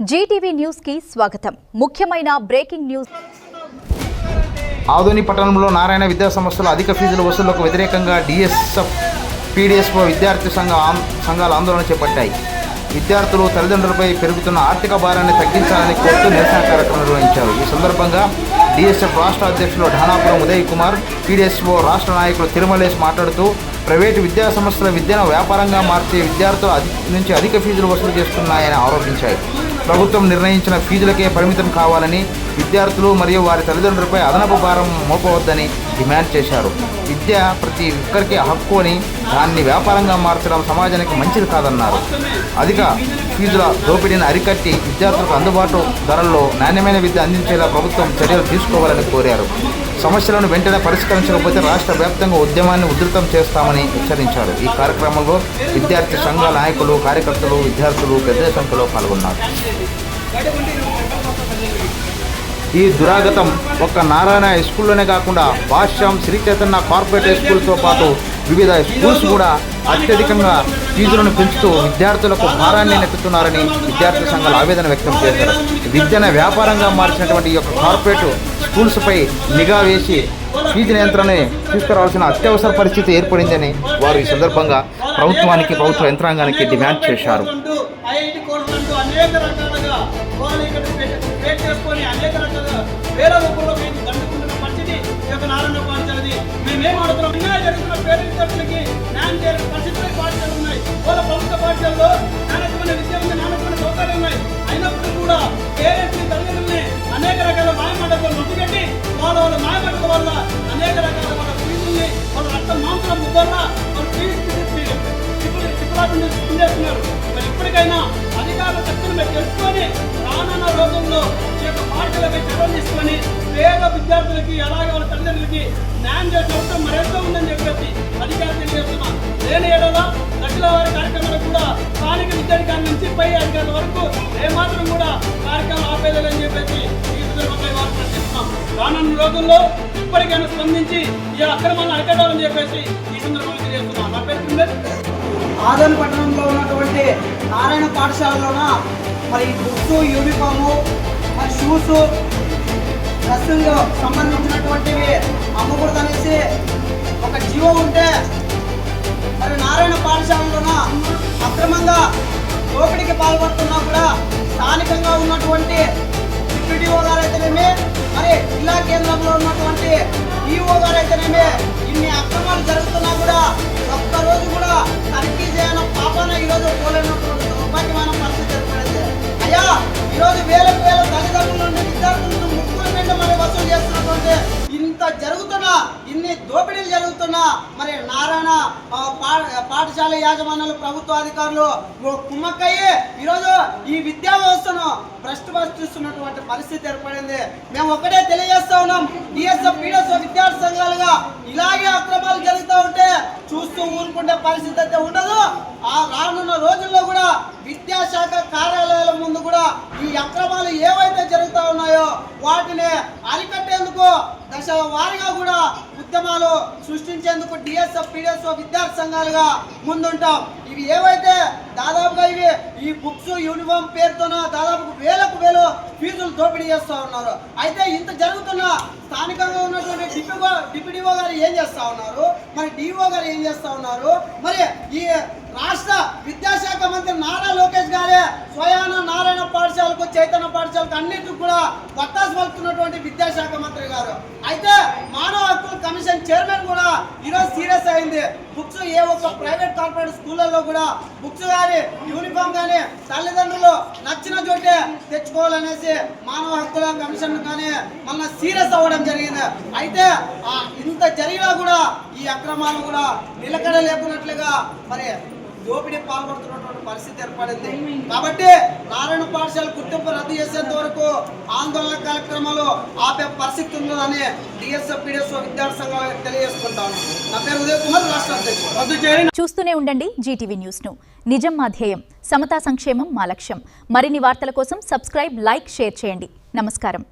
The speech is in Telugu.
జీటీవీ న్యూస్ కి స్వాగతం. ముఖ్యమైన బ్రేకింగ్ న్యూస్. ఆదోని పట్టణంలో నారాయణ విద్యా సంస్థల అధిక ఫీజుల వసూళ్లకు వ్యతిరేకంగా డిఎస్ఎఫ్ పీడీఎస్ఓ విద్యార్థి సంఘాలు ఆందోళన చేపట్టాయి. విద్యార్థులు తల్లిదండ్రులపై పెరుగుతున్న ఆర్థిక భారాన్ని తగ్గించాలని కోరుతూ నిరసన కార్యక్రమం నిర్వహించారు. ఈ సందర్భంగా డిఎస్ఎఫ్ రాష్ట్ర అధ్యక్షులు ఢానాపురం ఉదయ్ కుమార్, పీడీఎస్ఓ రాష్ట్ర నాయకులు తిరుమలేష్ మాట్లాడుతూ ప్రైవేటు విద్యా సంస్థల విద్యను వ్యాపారంగా మార్చే విద్యార్థుల నుంచి అధిక ఫీజులు వసూలు చేస్తున్నాయని ఆరోపించారు. ప్రభుత్వం నిర్ణయించిన ఫీజులకే పరిమితం కావాలని, విద్యార్థులు మరియు వారి తల్లిదండ్రులపై అదనపు భారం మోపవద్దని డిమాండ్ చేశారు. విద్య ప్రతి ఒక్కరికి హక్కు అని, దాన్ని వ్యాపారంగా మార్చడం సమాజానికి మంచిది కాదన్నారు. అధిక ఫీజుల దోపిడీని అరికట్టి విద్యార్థులకు అందుబాటు ధరల్లో నాణ్యమైన విద్య అందించేలా ప్రభుత్వం చర్యలు తీసుకోవాలని కోరారు. సమస్యలను వెంటనే పరిష్కరించకపోతే రాష్ట్ర వ్యాప్తంగా ఉద్యమాన్ని ఉధృతం చేస్తామని హెచ్చరించారు. ఈ కార్యక్రమంలో విద్యార్థి సంఘాల నాయకులు, కార్యకర్తలు, విద్యార్థులు పెద్ద సంఖ్యలో పాల్గొన్నారు. ఈ దురాగతం ఒక్క నారాయణ స్కూల్లోనే కాకుండా భాష్యం, శ్రీ చైతన్య కార్పొరేట్ స్కూల్తో పాటు వివిధ స్కూల్స్ కూడా అత్యధికంగా ఫీజులను పెంచుతూ విద్యార్థులకు భారాన్ని నెట్టుతున్నారని విద్యార్థి సంఘాలు ఆవేదన వ్యక్తం చేశారు. విద్యను వ్యాపారంగా మార్చినటువంటి ఈ యొక్క కార్పొరేట్ స్కూల్స్పై నిఘా వేసి ఫీజు నియంత్రణని తీసుకురావాల్సిన అత్యవసర పరిస్థితి ఏర్పడిందని వారు ఈ సందర్భంగా ప్రభుత్వానికి, ప్రభుత్వ యంత్రాంగానికి డిమాండ్ చేశారు. ప్రభుత్వ పాఠశాలలో నాణ్యమైన విద్య ఉంది, నాణ్యమైన సౌకర్యం ఉన్నాయి. అయినప్పుడు కూడా పేరెంట్స్ని, తల్లిదండ్రులని అనేక రకాల మాయమాటలతో నొప్పికట్టి వాళ్ళ మాయమాటల వల్ల అనేక రకాల వాళ్ళ ఫీజుల్ని, వాళ్ళ రక్త మాంసం వల్ల వాళ్ళు ఫీజుస్తున్నారు. మరి ఇప్పటికైనా అధికారుల శక్తులు తెలుసుకొని రానున్న రోజుల్లో ఈ యొక్క పాఠశాలపై చర్యలు తీసుకొని పేద విద్యార్థులకి అలాగే వాళ్ళ తల్లిదండ్రులకి న్యాయం చేసే అవసరం మరెంతో ఉందని చెప్పేసి అధికారులు తెలియజేస్తున్నాం. లేని ఏడలో దశల వారి కార్యక్రమాలకు కూడా స్థానిక విద్యాధికారుల నుంచి పై అధికారుల వరకు ఏమాత్రం కూడా కార్యక్రమం ఆపేదని చెప్పేసి ఈ సందర్భంగా వారు ప్రశ్నిస్తున్నాం. రానున్న రోజుల్లో ఇప్పటికైనా స్పందించి ఈ అక్రమాలను అరికట్టాలని చెప్పేసి ఈ సందర్భంగా తెలియజేస్తున్నాం. నా పేరు ఆదోని పట్టణంలో ఉన్నటువంటి నారాయణ పాఠశాలలోన మరి బుక్స్, యూనిఫాము, మరి షూస్, డ్రెస్సులకు సంబంధించినటువంటివి అమ్మకూడదు అనేసి ఒక జీవో ఉంటే మరి నారాయణ పాఠశాలలోన అక్రమంగా దోపిడీకి పాల్పడుతున్నా కూడా స్థానికంగా ఉన్నటువంటి డిప్యూటీఓ గారు అయితేనేమి, మరి జిల్లా కేంద్రంలో ఉన్నటువంటి ఈఓ గారు అయితేనేమి ఇన్ని అక్రమాలు జరుగుతున్నా కూడా ఒక్కరోజు కూడా తనిఖీ చేయడం పాపన ఈరోజు పోలేనటువంటి దౌర్భాగ్యమైన పరిస్థితి ఏర్పడింది. అయ్యా, ఈరోజు వేలకు వేల తల్లిదండ్రుల నుండి విద్యార్థుల నుండి ముక్కుల నుండి మరి వసూలు చేస్తున్నటువంటి ఇంత జరుగుతున్నా, ఇన్ని దోపిడీలు జరుగుతున్నా మరి నారాయణ పాఠశాల యాజమాన్యాలు, ప్రభుత్వ అధికారులు కుమ్మక్కయ్యి ఈరోజు ఈ విద్యా వ్యవస్థను భ్రష్టుపరుస్తున్నటువంటి పరిస్థితి ఏర్పడింది. మేము ఒకటే తెలియజేస్తా ఉన్నాం, డిఎస్ఎఫ్ పీడీఎస్ఓ విద్యార్థి సంఘాలుగా ఇలాగే అక్రమాలు జరుగుతూ ఉంటే చూస్తూ ఊరుకుంటే పరిస్థితి అయితే ఉండదు. ఆ రానున్న రోజుల్లో కూడా విద్యాశాఖ కార్యాలయాల ముందు కూడా ఈ అక్రమాలు ఏవైతే జరుగుతూ ఉన్నాయో వాటిని అరికట్టేందుకు దశల వారీగా కూడా ఉద్యమాలు సృష్టించేందుకు డిఎస్ఎఫ్ పీడీఎస్ఓ విద్యార్థి సంఘాలుగా ముందుంటాం. ఇవి ఏవైతే దాదాపుగా ఇవి ఈ బుక్స్, యూనిఫామ్ పేరుతోన దాదాపు వేలకు వేలు ఫీజులు దోపిడీ చేస్తూ ఉన్నారు. అయితే ఇంత జరుగుతున్న స్థానికంగా ఉన్నటువంటి డిప్యూటీఓ గారు ఏం చేస్తూ ఉన్నారు, మరి డిఓ గారు ఏం చేస్తూ ఉన్నారు, మరి ఈ రాష్ట్ర విద్యాశాఖ మంత్రి నారా లోకేష్ గారే స్వయాన నారాయణ పాఠశాలకు, చైతన్య పాఠశాలకు అన్నింటికి కూడా వత్తాసు పలుకుతున్నటువంటి విద్యాశాఖ మంత్రి గారు. అయితే మానవ హక్కుల కమిషన్ చైర్మన్ కూడా ఈరోజు సీరియస్ అయింది. బుక్స్ ఏ ఒక్క ప్రైవేట్ కార్పొరేట్ స్కూళ్ళల్లో కూడా బుక్స్ కానీ, యూనిఫామ్ కానీ తల్లిదండ్రులు నచ్చిన చోటే తెచ్చుకోవాలనేసి మానవ హక్కుల కమిషన్ కానీ మొన్న సీరియస్ అవ్వడం జరిగింది. అయితే ఇంత జరిగినా కూడా ఈ అక్రమాలు కూడా నిలకడ లేకున్నట్లుగా మరి దోపిడీ పాల్పడుతున్నటువంటి పరిస్థితి ఏర్పడింది. కాబట్టి నారాయణ పాఠశాల గుర్తింపు రద్దు చేసేంత వరకు ఆందోళన కార్యక్రమాలు ఆపే పరిస్థితి ఉన్నదని డిఎస్ఎఫ్ పీడీఎస్ఓ విద్యార్థి సంఘాలకు తెలియజేసుకుంటాను. నా పేరు ఉదయ్ కుమార్, రాష్ట్ర అధ్యక్షుడు. చూస్తూనే ఉండండి జీటీవీ న్యూస్ ను. నిజం మా ధ్యేయం, సమతా సంక్షేమం మా లక్ష్యం. మరిన్ని వార్తల కోసం సబ్స్క్రైబ్, లైక్, షేర్ చేయండి. నమస్కారం.